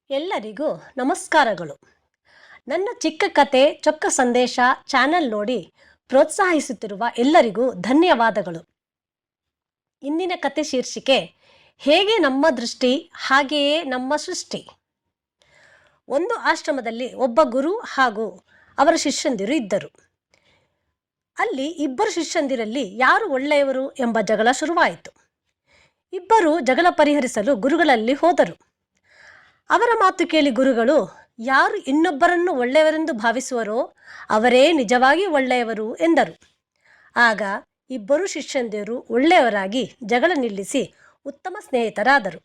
ಎಲ್ಲರಿಗೂ ನಮಸ್ಕಾರಗಳು. ನನ್ನ ಚಿಕ್ಕ ಕತೆ ಚೊಕ್ಕ ಸಂದೇಶ ಚಾನೆಲ್ ನೋಡಿ ಪ್ರೋತ್ಸಾಹಿಸುತ್ತಿರುವ ಎಲ್ಲರಿಗೂ ಧನ್ಯವಾದಗಳು. ಇಂದಿನ ಕತೆ ಶೀರ್ಷಿಕೆ ಹೇಗೆ ನಮ್ಮ ದೃಷ್ಟಿ ಹಾಗೆಯೇ ನಮ್ಮ ಸೃಷ್ಟಿ. ಒಂದು ಆಶ್ರಮದಲ್ಲಿ ಒಬ್ಬ ಗುರು ಹಾಗೂ ಅವರ ಶಿಷ್ಯಂದಿರು ಇದ್ದರು. ಅಲ್ಲಿ ಇಬ್ಬರು ಶಿಷ್ಯಂದಿರಲ್ಲಿ ಯಾರು ಒಳ್ಳೆಯವರು ಎಂಬ ಜಗಳ ಶುರುವಾಯಿತು. ಇಬ್ಬರು ಜಗಳ ಪರಿಹರಿಸಲು ಗುರುಗಳಲ್ಲಿ ಹೋದರು. ಅವರ ಮಾತು ಕೇಳಿ ಗುರುಗಳು ಯಾರು ಇನ್ನೊಬ್ಬರನ್ನು ಒಳ್ಳೆಯವರೆಂದು ಭಾವಿಸುವರೋ ಅವರೇ ನಿಜವಾಗಿ ಒಳ್ಳೆಯವರು ಎಂದರು. ಆಗ ಇಬ್ಬರು ಶಿಷ್ಯಂದಿರು ಒಳ್ಳೆಯವರಾಗಿ ಜಗಳ ನಿಲ್ಲಿಸಿ ಉತ್ತಮ ಸ್ನೇಹಿತರಾದರು.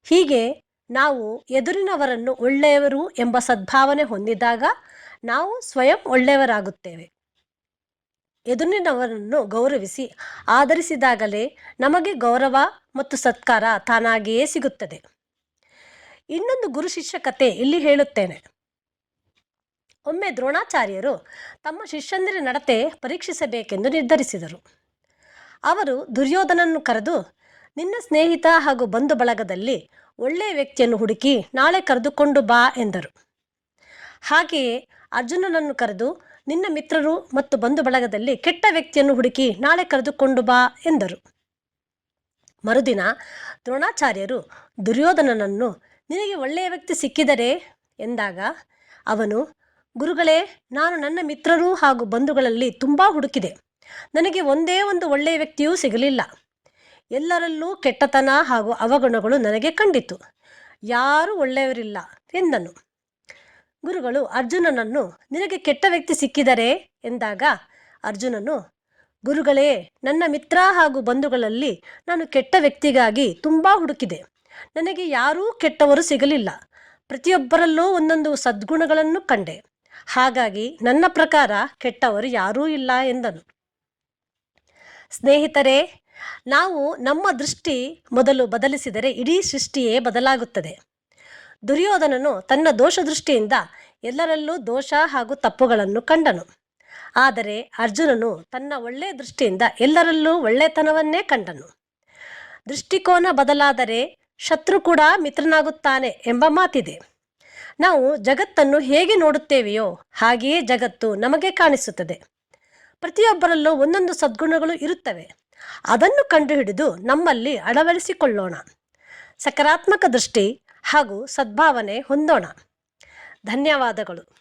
ಹೀಗೆ ನಾವು ಎದುರಿನವರನ್ನು ಒಳ್ಳೆಯವರು ಎಂಬ ಸದ್ಭಾವನೆ ಹೊಂದಿದಾಗ ನಾವು ಸ್ವಯಂ ಒಳ್ಳೆಯವರಾಗುತ್ತೇವೆ. ಎದುರಿನವರನ್ನು ಗೌರವಿಸಿ ಆದರಿಸಿದಾಗಲೇ ನಮಗೆ ಗೌರವ ಮತ್ತು ಸತ್ಕಾರ ತಾನಾಗಿಯೇ ಸಿಗುತ್ತದೆ. ಇನ್ನೊಂದು ಗುರು ಶಿಷ್ಯ ಕತೆ ಇಲ್ಲಿ ಹೇಳುತ್ತೇನೆ. ಒಮ್ಮೆ ದ್ರೋಣಾಚಾರ್ಯರು ತಮ್ಮ ಶಿಷ್ಯಂದಿರ ನಡತೆ ಪರೀಕ್ಷಿಸಬೇಕೆಂದು ನಿರ್ಧರಿಸಿದರು. ಅವರು ದುರ್ಯೋಧನನ್ನು ಕರೆದು, ನಿನ್ನ ಸ್ನೇಹಿತ ಹಾಗೂ ಬಂಧು ಬಳಗದಲ್ಲಿ ಒಳ್ಳೆಯ ವ್ಯಕ್ತಿಯನ್ನು ಹುಡುಕಿ ನಾಳೆ ಕರೆದುಕೊಂಡು ಬಾ ಎಂದರು. ಹಾಗೆಯೇ ಅರ್ಜುನನನ್ನು ಕರೆದು, ನಿನ್ನ ಮಿತ್ರರು ಮತ್ತು ಬಂಧು ಬಳಗದಲ್ಲಿ ಕೆಟ್ಟ ವ್ಯಕ್ತಿಯನ್ನು ಹುಡುಕಿ ನಾಳೆ ಕರೆದುಕೊಂಡು ಬಾ ಎಂದರು. ಮರುದಿನ ದ್ರೋಣಾಚಾರ್ಯರು ದುರ್ಯೋಧನನನ್ನು, ನಿನಗೆ ಒಳ್ಳೆಯ ವ್ಯಕ್ತಿ ಸಿಕ್ಕಿದರೆ ಎಂದಾಗ ಅವನು, ಗುರುಗಳೇ, ನಾನು ನನ್ನ ಮಿತ್ರರು ಹಾಗೂ ಬಂಧುಗಳಲ್ಲಿ ತುಂಬ ಹುಡುಕಿದೆ. ನನಗೆ ಒಂದೇ ಒಂದು ಒಳ್ಳೆಯ ವ್ಯಕ್ತಿಯೂ ಸಿಗಲಿಲ್ಲ. ಎಲ್ಲರಲ್ಲೂ ಕೆಟ್ಟತನ ಹಾಗೂ ಅವಗುಣಗಳು ನನಗೆ ಕಂಡಿತು. ಯಾರೂ ಒಳ್ಳೆಯವರಿಲ್ಲ ಎಂದನು. ಗುರುಗಳು ಅರ್ಜುನನನ್ನು, ನಿನಗೆ ಕೆಟ್ಟ ವ್ಯಕ್ತಿ ಸಿಕ್ಕಿದರೆ ಎಂದಾಗ ಅರ್ಜುನನು, ಗುರುಗಳೇ, ನನ್ನ ಮಿತ್ರ ಹಾಗೂ ಬಂಧುಗಳಲ್ಲಿ ನಾನು ಕೆಟ್ಟ ವ್ಯಕ್ತಿಗಾಗಿ ತುಂಬ ಹುಡುಕಿದೆ. ನನಗೆ ಯಾರೂ ಕೆಟ್ಟವರು ಸಿಗಲಿಲ್ಲ. ಪ್ರತಿಯೊಬ್ಬರಲ್ಲೂ ಒಂದೊಂದು ಸದ್ಗುಣಗಳನ್ನು ಕಂಡೆ. ಹಾಗಾಗಿ ನನ್ನ ಪ್ರಕಾರ ಕೆಟ್ಟವರು ಯಾರೂ ಇಲ್ಲ ಎಂದನು. ಸ್ನೇಹಿತರೆ, ನಾವು ನಮ್ಮ ದೃಷ್ಟಿ ಮೊದಲು ಬದಲಿಸಿದರೆ ಇಡೀ ಸೃಷ್ಟಿಯೇ ಬದಲಾಗುತ್ತದೆ. ದುರ್ಯೋಧನನು ತನ್ನ ದೋಷ ದೃಷ್ಟಿಯಿಂದ ಎಲ್ಲರಲ್ಲೂ ದೋಷ ಹಾಗೂ ತಪ್ಪುಗಳನ್ನು ಕಂಡನು. ಆದರೆ ಅರ್ಜುನನು ತನ್ನ ಒಳ್ಳೆಯ ದೃಷ್ಟಿಯಿಂದ ಎಲ್ಲರಲ್ಲೂ ಒಳ್ಳೆತನವನ್ನೇ ಕಂಡನು. ದೃಷ್ಟಿಕೋನ ಬದಲಾದರೆ ಶತ್ರು ಕೂಡ ಮಿತ್ರನಾಗುತ್ತಾನೆ ಎಂಬ ಮಾತಿದೆ. ನಾವು ಜಗತ್ತನ್ನು ಹೇಗೆ ನೋಡುತ್ತೇವೆಯೋ ಹಾಗೆಯೇ ಜಗತ್ತು ನಮಗೆ ಕಾಣಿಸುತ್ತದೆ. ಪ್ರತಿಯೊಬ್ಬರಲ್ಲೂ ಒಂದೊಂದು ಸದ್ಗುಣಗಳು ಇರುತ್ತವೆ. ಅದನ್ನು ಕಂಡುಹಿಡಿದು ನಮ್ಮಲ್ಲಿ ಅಳವಡಿಸಿಕೊಳ್ಳೋಣ. ಸಕಾರಾತ್ಮಕ ದೃಷ್ಟಿ ಹಾಗೂ ಸದ್ಭಾವನೆ ಹೊಂದೋಣ. ಧನ್ಯವಾದಗಳು.